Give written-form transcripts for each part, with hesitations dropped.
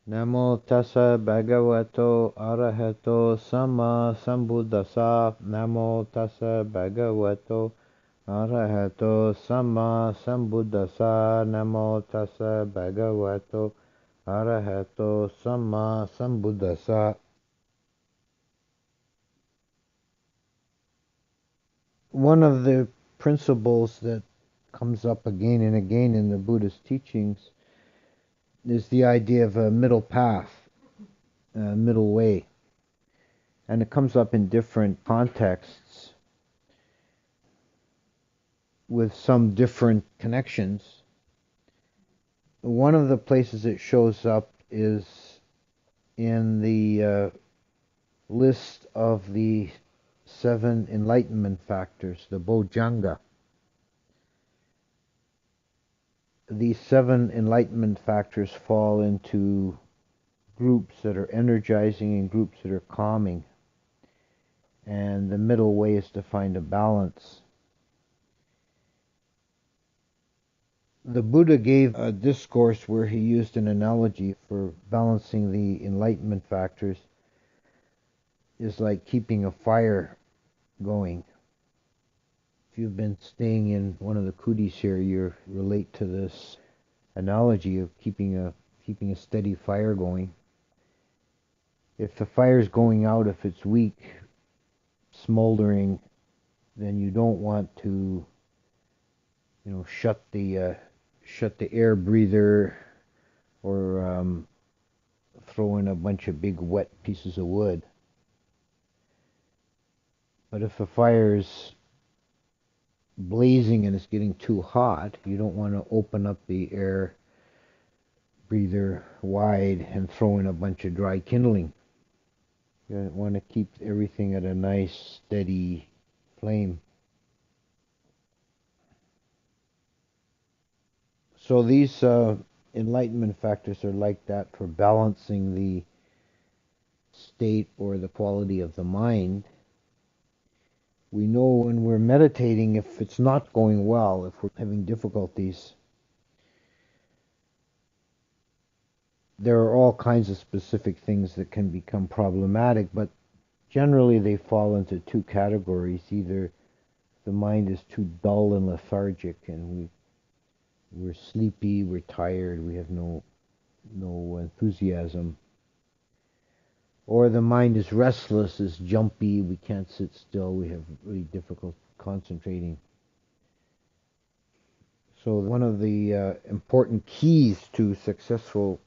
Namo tassa bhagavato arahato sama sambuddhassa. Namo tassa bhagavato arahato sama sambuddhassa. Namo tassa bhagavato arahato sama sambuddhassa. One of the principles that comes up again and again in the Buddhist teachings is the idea of a middle path, a middle way. And it comes up in different contexts with some different connections. One of the places it shows up is in the list of the 7 enlightenment factors, the Bojjhanga. These 7 enlightenment factors fall into groups that are energizing and groups that are calming. And the middle way is to find a balance. The Buddha gave a discourse where he used an analogy for balancing the enlightenment factors is like keeping a fire going. If you've been staying in one of the kutis here, you relate to this analogy of keeping a steady fire going. If the fire's going out, if it's weak, smoldering, then you don't want to, shut the air breather or throw in a bunch of big wet pieces of wood. But if the fire's blazing and it's getting too hot, you don't want to open up the air breather wide and throw in a bunch of dry kindling. You want to keep everything at a nice steady flame. So these enlightenment factors are like that for balancing the state or the quality of the mind. We know when we're meditating if it's not going well, if we're having difficulties. There are all kinds of specific things that can become problematic, but generally they fall into 2 categories. Either the mind is too dull and lethargic and we're sleepy, we're tired, we have no enthusiasm. Or the mind is restless, is jumpy, we can't sit still, we have really difficult concentrating. So one of the important keys to successful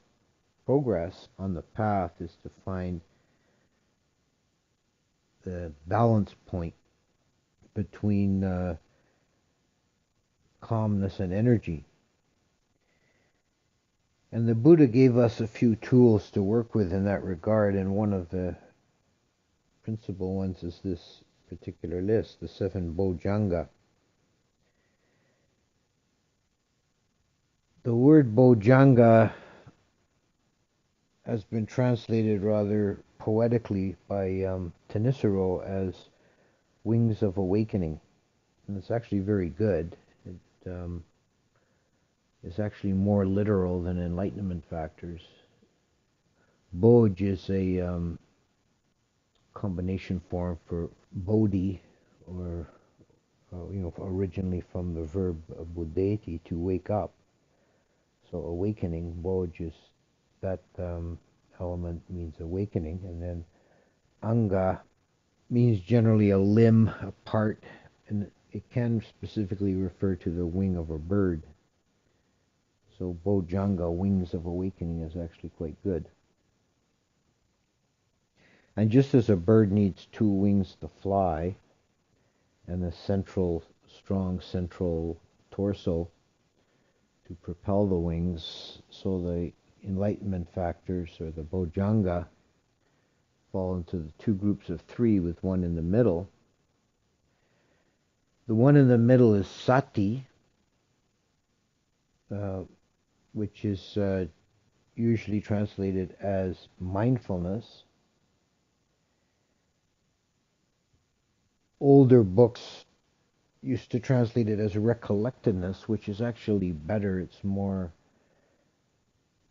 progress on the path is to find the balance point between calmness and energy. And the Buddha gave us a few tools to work with in that regard, and one of the principal ones is this particular list, the 7 Bojjhanga. The word Bojjhanga has been translated rather poetically by Thanissaro as Wings of Awakening, and it's actually very good. It is actually more literal than enlightenment factors. Boj is a combination form for bodhi, or originally from the verb buddhati, to wake up. So awakening, boj is that element means awakening, and then anga means generally a limb, a part, and it can specifically refer to the wing of a bird. So Bojjhanga, Wings of Awakening, is actually quite good. And just as a bird needs 2 wings to fly, and a strong central torso to propel the wings, so the enlightenment factors, or the Bojjhanga, fall into the 2 groups of 3 with one in the middle. The one in the middle is sati, which is usually translated as mindfulness. Older books used to translate it as recollectedness, which is actually better. It's more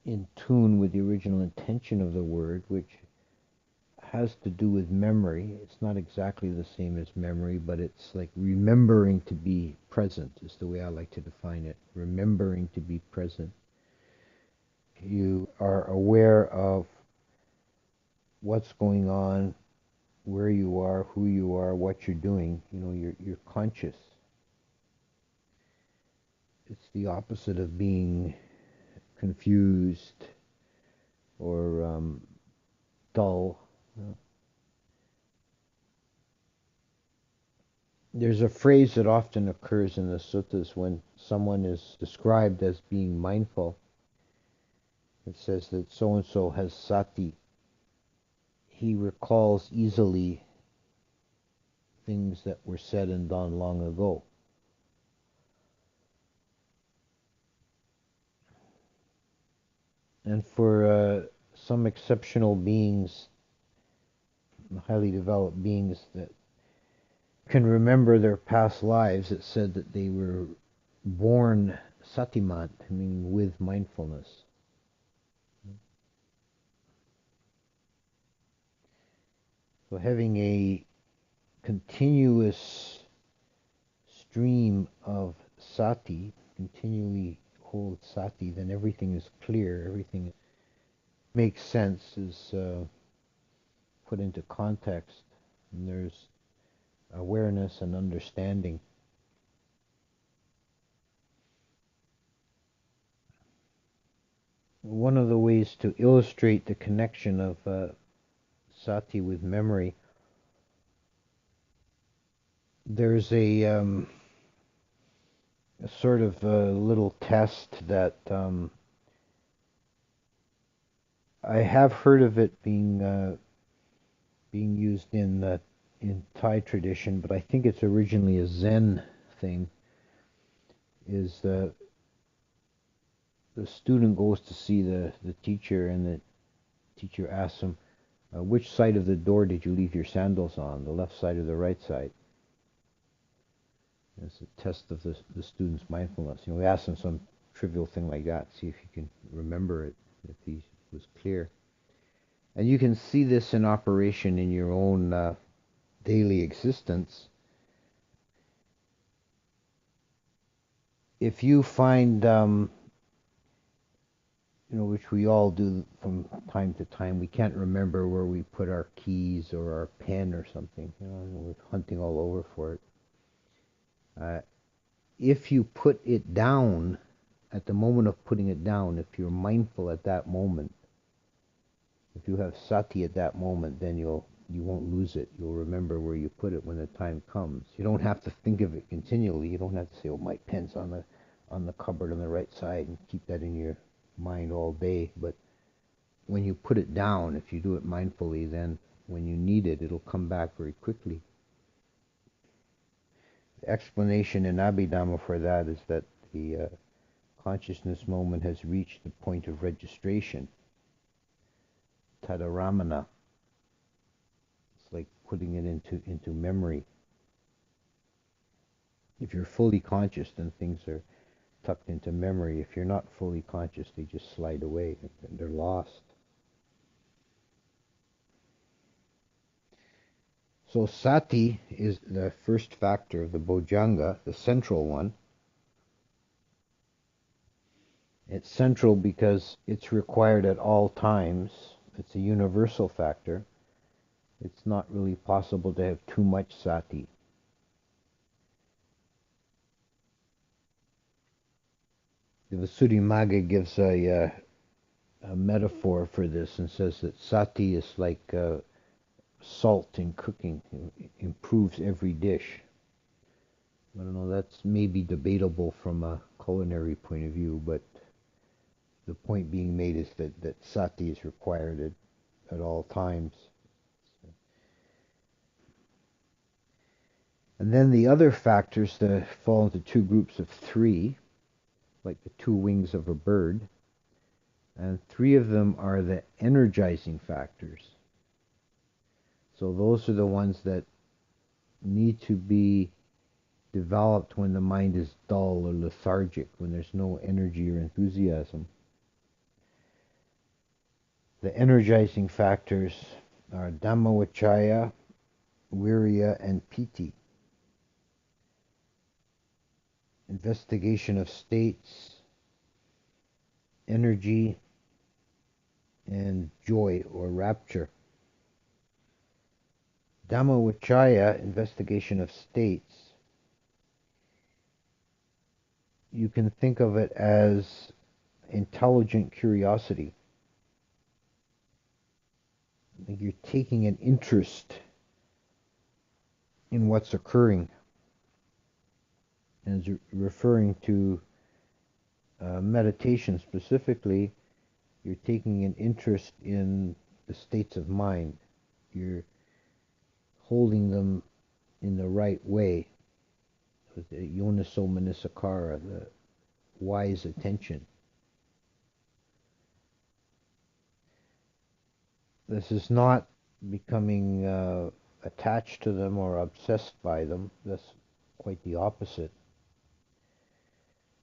in tune with the original intention of the word, which has to do with memory. It's not exactly the same as memory, but it's like remembering to be present is the way I like to define it. Remembering to be present. You are aware of what's going on, where you are, who you are, what you're doing. You're conscious. It's the opposite of being confused or dull. There's a phrase that often occurs in the suttas when someone is described as being mindful. It says that so and so has sati. He recalls easily things that were said and done long ago. And for some exceptional beings, highly developed beings that can remember their past lives, it's said that they were born satimant, meaning with mindfulness. So having a continuous stream of sati, continually hold sati, then everything is clear, everything makes sense, is put into context, and there's awareness and understanding. One of the ways to illustrate the connection of sati with memory, there's a sort of a little test that I have heard of it being used in Thai tradition, but I think it's originally a Zen thing. Is the student goes to see the teacher, and the teacher asks him, which side of the door did you leave your sandals on, the left side or the right side? It's a test of the student's mindfulness. We ask him some trivial thing like that, see if he can remember it, if he was clear. And you can see this in operation in your own daily existence. If you find, which we all do from time to time, we can't remember where we put our keys or our pen or something, and we're hunting all over for it. If you put it down, at the moment of putting it down, if you're mindful at that moment, if you have sati at that moment, then you won't lose it. You'll remember where you put it when the time comes. You don't have to think of it continually. You don't have to say, "Oh, my pen's on the cupboard on the right side," and keep that in your mind all day. But when you put it down, if you do it mindfully, then when you need it, it'll come back very quickly. The explanation in Abhidhamma for that is that the consciousness moment has reached the point of registration, tadaramana. It's like putting it into memory. If you're fully conscious, then things are tucked into memory. If you're not fully conscious, they just slide away and they're lost. So sati is the first factor of the bojjhanga, the central one. It's central because it's required at all times. It's a universal factor. It's not really possible to have too much sati. The Visuddhimagga gives a metaphor for this and says that sati is like salt in cooking. It improves every dish. I don't know, that's maybe debatable from a culinary point of view, but the point being made is that sati is required at all times. And then the other factors that fall into two groups of three, like the two wings of a bird, and three of them are the energizing factors. So those are the ones that need to be developed when the mind is dull or lethargic, when there's no energy or enthusiasm. The energizing factors are Dhammavicaya, Virya, and Piti. Investigation of states, energy, and joy or rapture. Dhammavicaya, investigation of states, you can think of it as intelligent curiosity. Like you're taking an interest in what's occurring, and is referring to meditation specifically. You're taking an interest in the states of mind. You're holding them in the right way, with the yoniso manasikara, the wise attention. This is not becoming attached to them or obsessed by them. That's quite the opposite.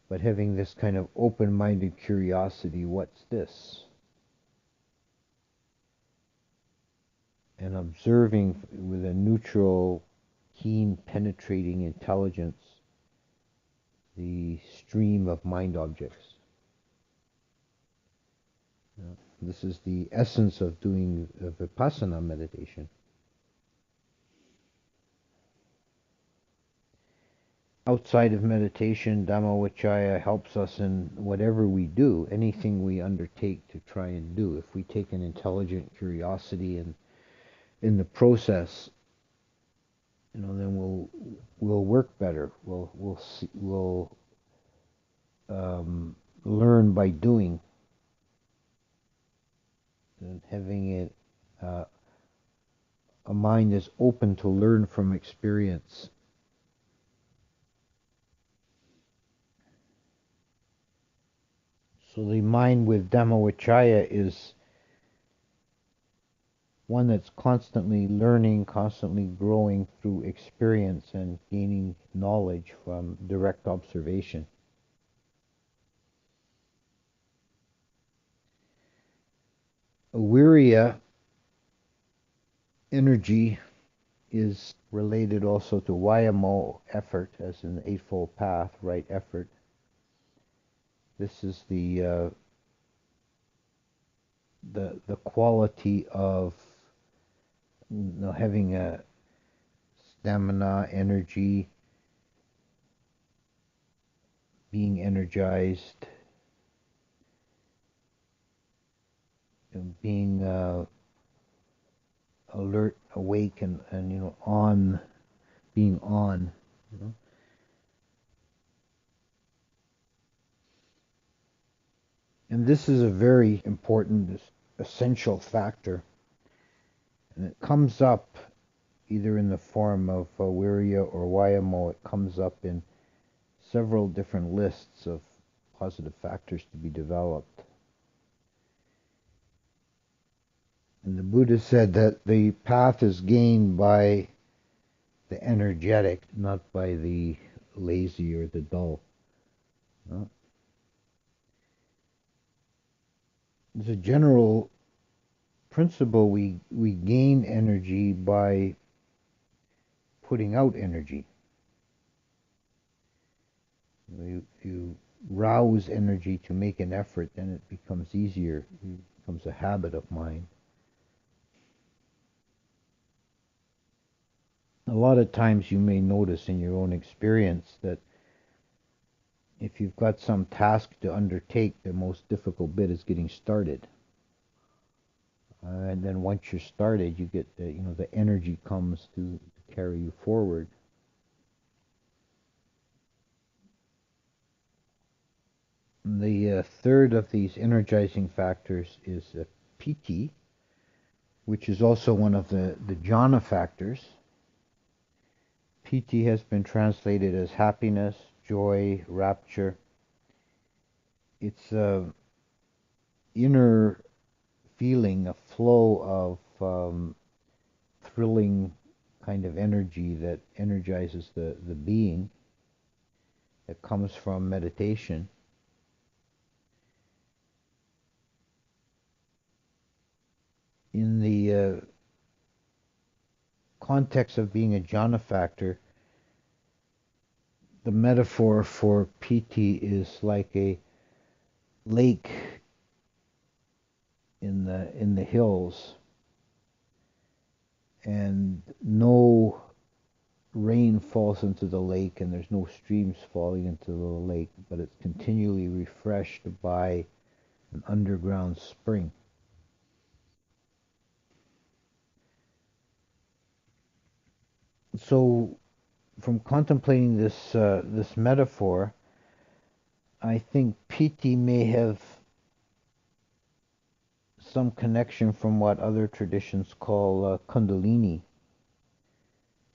But having this kind of open-minded curiosity, what's this? And observing with a neutral, keen, penetrating intelligence the stream of mind objects. This is the essence of doing vipassana meditation. Outside of meditation, Dhammavicaya helps us in whatever we do, anything we undertake to try and do. If we take an intelligent curiosity and in the process, then we'll work better. We'll learn by doing, and having it a mind is open to learn from experience. So the mind with Dhammavicaya is one that's constantly learning, constantly growing through experience and gaining knowledge from direct observation. Virya energy is related also to Vayamo, effort, as in the Eightfold Path, right effort. This is the quality of having a stamina, energy, being energized, and being alert, awake, and on, being on. And this is a very important, essential factor. And it comes up either in the form of Virya or Vayamo. It comes up in several different lists of positive factors to be developed. And the Buddha said that the path is gained by the energetic, not by the lazy or the dull. As a general principle, we gain energy by putting out energy. You rouse energy to make an effort, then it becomes easier. It becomes a habit of mind. A lot of times you may notice in your own experience that if you've got some task to undertake, the most difficult bit is getting started. And then once you're started, you get the energy comes to carry you forward. The third of these energizing factors is piti, which is also one of the jhana factors. Piti has been translated as happiness, joy, rapture. It's an inner feeling, a flow of thrilling kind of energy that energizes the being, that comes from meditation. context of being a jhana factor, the metaphor for piti is like a lake in the hills, and no rain falls into the lake, and there's no streams falling into the lake, but it's continually refreshed by an underground spring. So, from contemplating this metaphor, I think piti may have some connection from what other traditions call kundalini,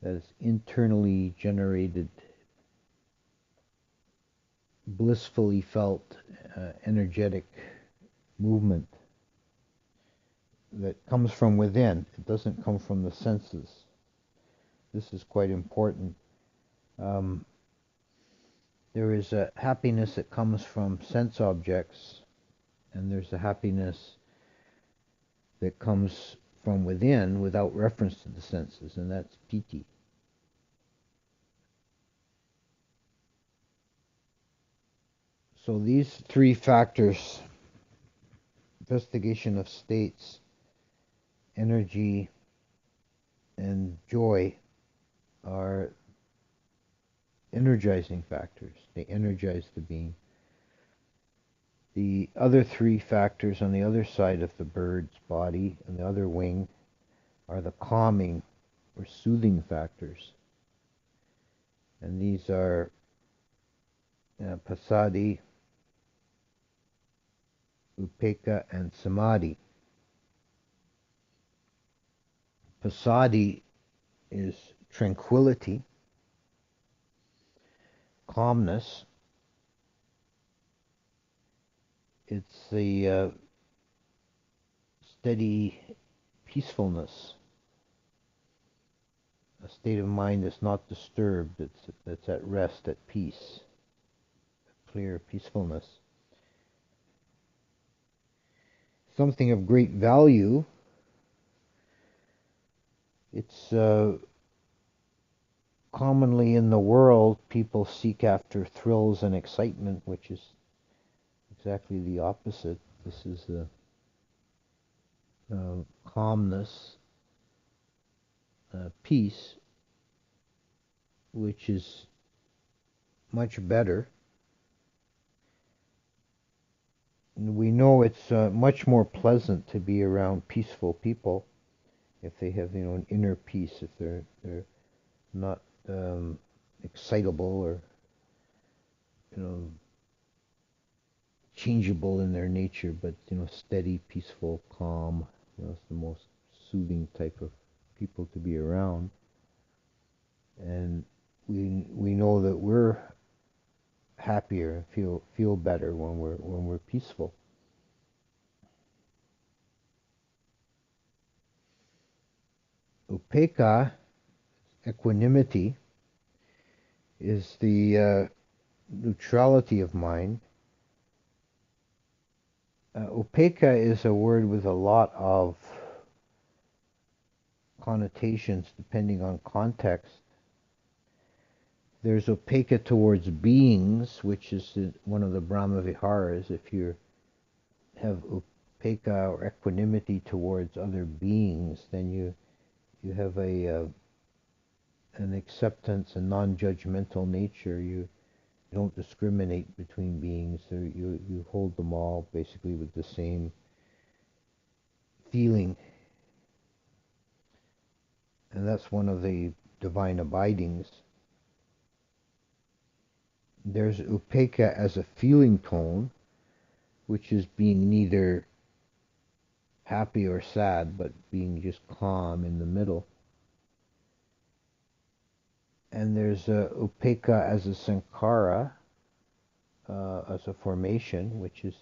that is internally generated, blissfully felt, energetic movement that comes from within. It doesn't come from the senses. This is quite important. Um, there is a happiness that comes from sense objects, and there's a happiness that comes from within without reference to the senses, and that's piti. So these three factors, investigation of states, energy, and joy, are energizing factors. They energize the being. The other three factors on the other side of the bird's body, and the other wing, are the calming or soothing factors. And these are pasadi, upekkha, and samadhi. Pasadi is tranquility, calmness. It's the steady peacefulness, a state of mind that's not disturbed, that's at rest, at peace, clear peacefulness. Something of great value. It's commonly in the world, people seek after thrills and excitement, which is exactly the opposite. This is the calmness, peace, which is much better. We know it's much more pleasant to be around peaceful people if they have, an inner peace, if they're not excitable or, changeable in their nature, but steady, peaceful, calm. It's the most soothing type of people to be around. And we know that we're happier, feel better when we're peaceful. Upekkha, equanimity, is the neutrality of mind. Upekkha is a word with a lot of connotations depending on context. There's upekkha towards beings, which is one of the Brahma Viharas. If you have upekkha or equanimity towards other beings, then you have an acceptance, a non-judgmental nature. You don't discriminate between beings. You hold them all basically with the same feeling. And that's one of the divine abidings. There's upekkha as a feeling tone, which is being neither happy or sad, but being just calm in the middle. And there's upekkha as a sankhara, as a formation, which is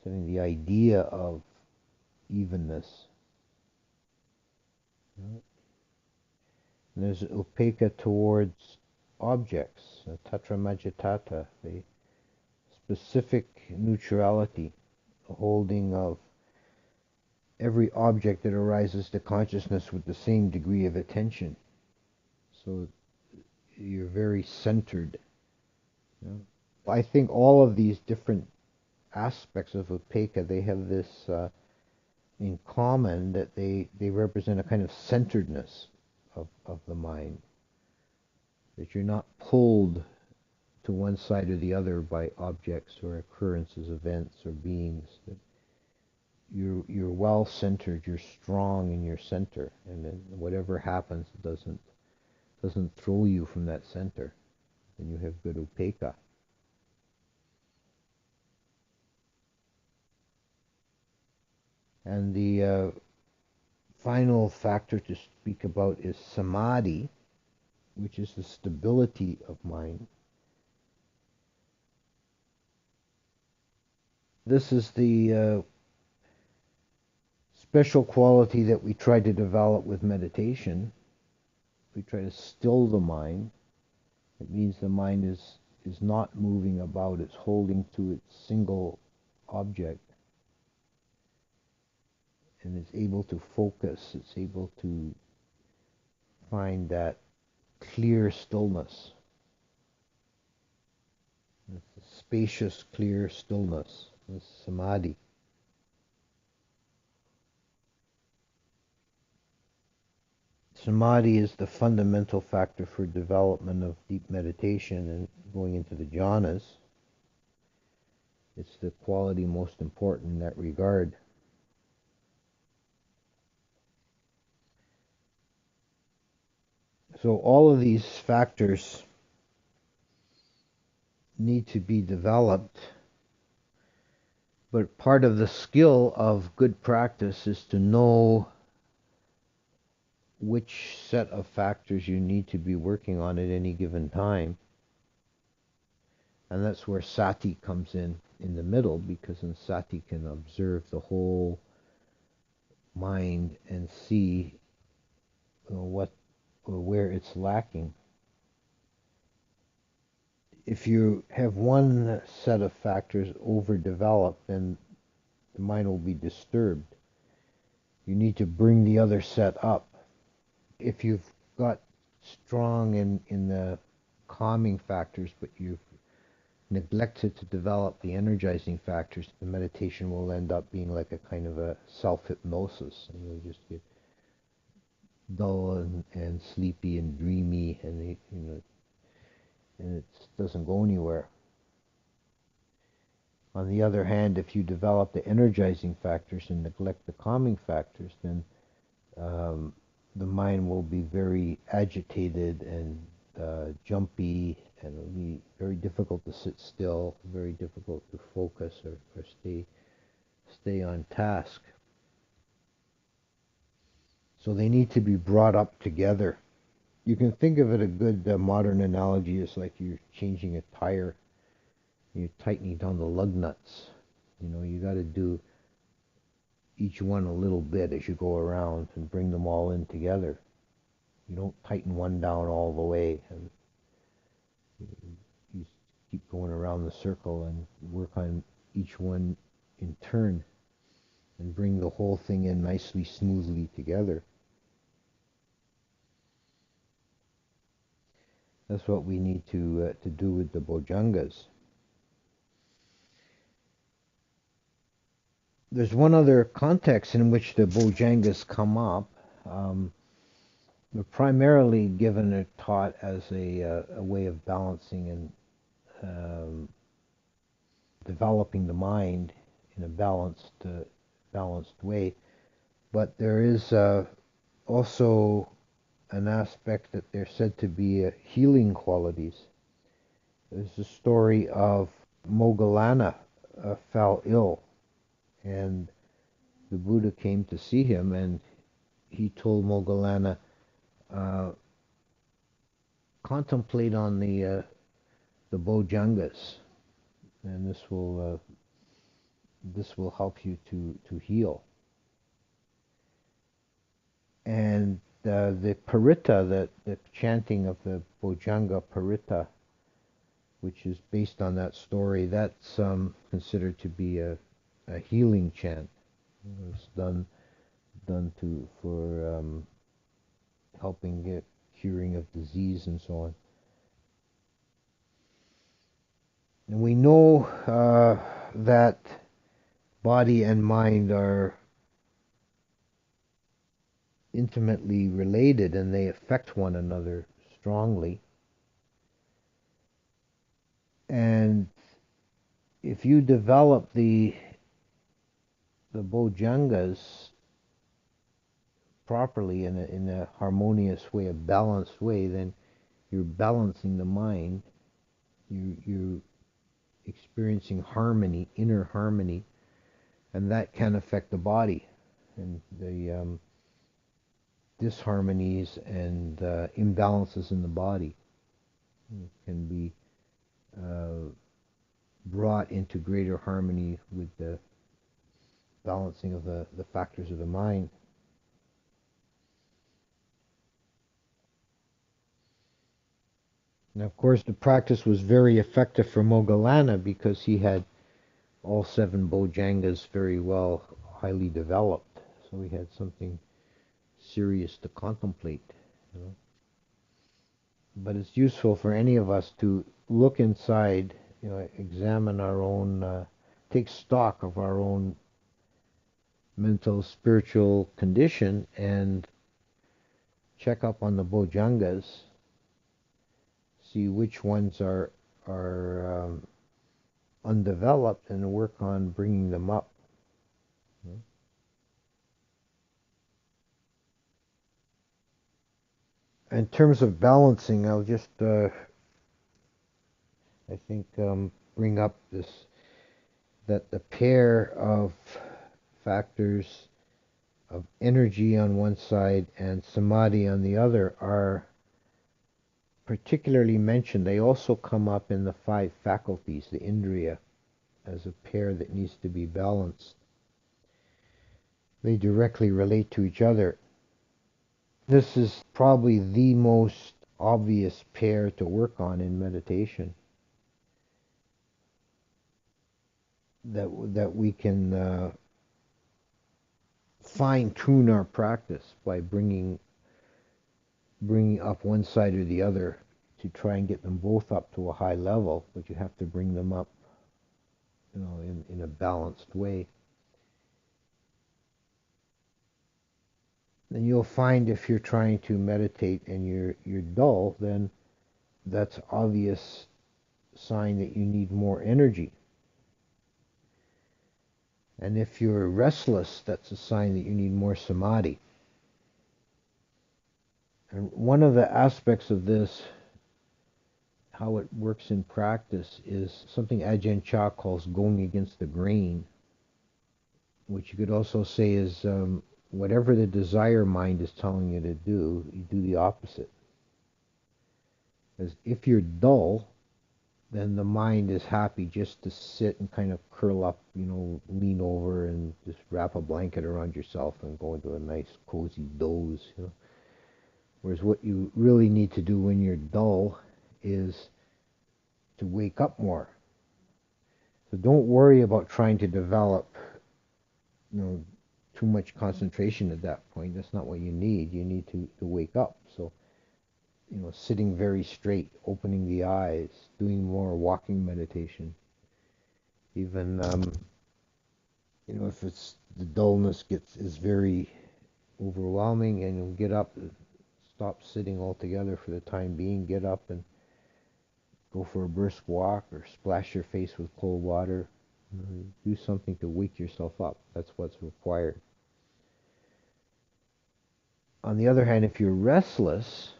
something, the idea of evenness. And there's upekkha towards objects, tatra majjhatata, the specific neutrality, the holding of every object that arises to consciousness with the same degree of attention. So you're very centered. You know? I think all of these different aspects of Upeka, they have this in common, that they represent a kind of centeredness of the mind, that you're not pulled to one side or the other by objects or occurrences, events or beings. That you're well centered, you're strong in your center, and then whatever happens doesn't throw you from that center, and you have good Upeka. And the final factor to speak about is samadhi, which is the stability of mind. This is the special quality that we try to develop with meditation. We try to still the mind. It means the mind is not moving about, it's holding to its single object, and it's able to focus, it's able to find that clear stillness, it's a spacious, clear stillness, this samadhi. Samadhi is the fundamental factor for development of deep meditation and going into the jhanas. It's the quality most important in that regard. So all of these factors need to be developed, but part of the skill of good practice is to know which set of factors you need to be working on at any given time. And that's where sati comes in the middle, because then sati can observe the whole mind and see what or where it's lacking. If you have one set of factors overdeveloped, then the mind will be disturbed. You need to bring the other set up. If you've got strong in the calming factors, but you've neglected to develop the energizing factors, the meditation will end up being like a kind of a self-hypnosis, and you'll just get dull and sleepy and dreamy, and and it doesn't go anywhere. On the other hand, if you develop the energizing factors and neglect the calming factors, then the mind will be very agitated and jumpy, and it'll be very difficult to sit still, very difficult to focus or stay on task. So they need to be brought up together. You can think of it, a good modern analogy is like you're changing a tire. You're tightening down the lug nuts. You got to do each one a little bit as you go around and bring them all in together. You don't tighten one down all the way, and you keep going around the circle and work on each one in turn and bring the whole thing in nicely, smoothly together. That's what we need to do with the bojjhangas. There's one other context in which the bojjhangas come up. They're primarily given or taught as a way of balancing and developing the mind in a balanced way. But there is also an aspect that they're said to be healing qualities. There's a story of Moggallana fell ill, and the Buddha came to see him, and he told Moggallana, contemplate on the bojjhangas, and this will help you to heal. And the paritta, the chanting of the bojjhanga paritta, which is based on that story, that's considered to be a healing chant. It's done for helping curing of disease and so on. And we know that body and mind are intimately related and they affect one another strongly. And if you develop the bojjhangas properly in a harmonious way, a balanced way, then you're balancing the mind. You're experiencing harmony, inner harmony, and that can affect the body. And the disharmonies and imbalances in the body can be brought into greater harmony with the balancing of the factors of the mind. And of course, the practice was very effective for Moggallana because he had all 7 bojjhangas very well, highly developed. So he had something serious to contemplate. You know? But it's useful for any of us to look inside, examine our own, take stock of our own mental, spiritual condition, and check up on the bojjhangas, see which ones are undeveloped, and work on bringing them up. In terms of balancing, I'll just, I think, bring up this, that the pair of factors of energy on one side and samadhi on the other are particularly mentioned. They also come up in the 5 faculties, the indriya, as a pair that needs to be balanced. They directly relate to each other. This is probably the most obvious pair to work on in meditation. That we can fine-tune our practice by bringing up one side or the other to try and get them both up to a high level, but you have to bring them up, in a balanced way. And you'll find if you're trying to meditate and you're dull, then that's obvious sign that you need more energy. And if you're restless, that's a sign that you need more samadhi. And one of the aspects of this, how it works in practice, is something Ajahn Chah calls going against the grain, which you could also say is whatever the desire mind is telling you to do, you do the opposite. Because if you're dull, then the mind is happy just to sit and kind of curl up, lean over and just wrap a blanket around yourself and go into a nice cozy doze. Whereas what you really need to do when you're dull is to wake up more. So don't worry about trying to develop, too much concentration at that point. That's not what you need. You need to wake up. So, sitting very straight, opening the eyes, doing more walking meditation. Even, if it's the dullness is very overwhelming, and you'll get up, stop sitting altogether for the time being, get up and go for a brisk walk or splash your face with cold water. Do something to wake yourself up. That's what's required. On the other hand, if you're restless,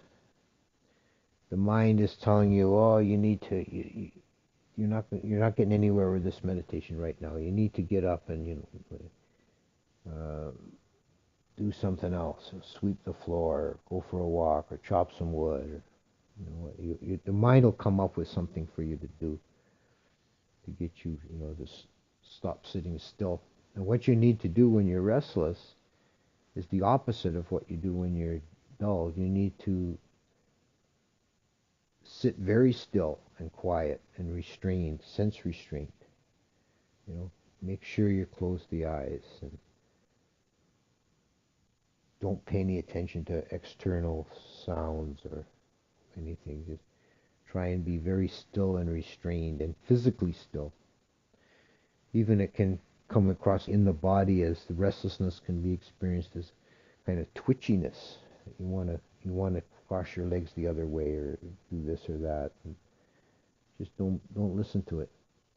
the mind is telling you, oh, you need to, you're not getting anywhere with this meditation right now. You need to get up and do something else. Sweep the floor, go for a walk, or chop some wood. The mind will come up with something for you to do to get you, to stop sitting still. And what you need to do when you're restless is the opposite of what you do when you're dull. You need to sit very still and quiet and restrained, sense restraint. Make sure you close the eyes and don't pay any attention to external sounds or anything. Just try and be very still and restrained and physically still. Even it can come across in the body as the restlessness can be experienced as kind of twitchiness. You want to cross your legs the other way or do this or that. And just don't listen to it.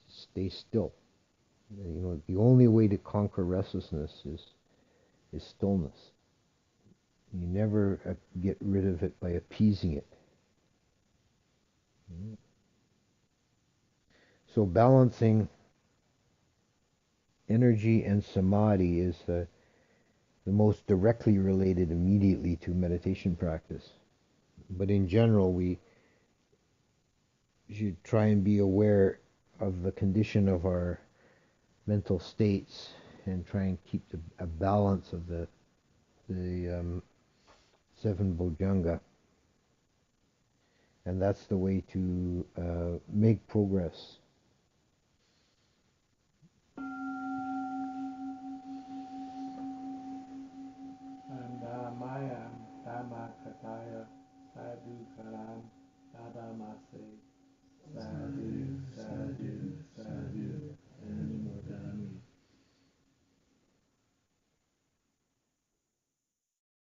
Stay still. The only way to conquer restlessness is stillness. You never get rid of it by appeasing it. So balancing energy and samadhi is the most directly related immediately to meditation practice. But in general, we should try and be aware of the condition of our mental states and try and keep a balance of the seven bojjhanga. And that's the way to make progress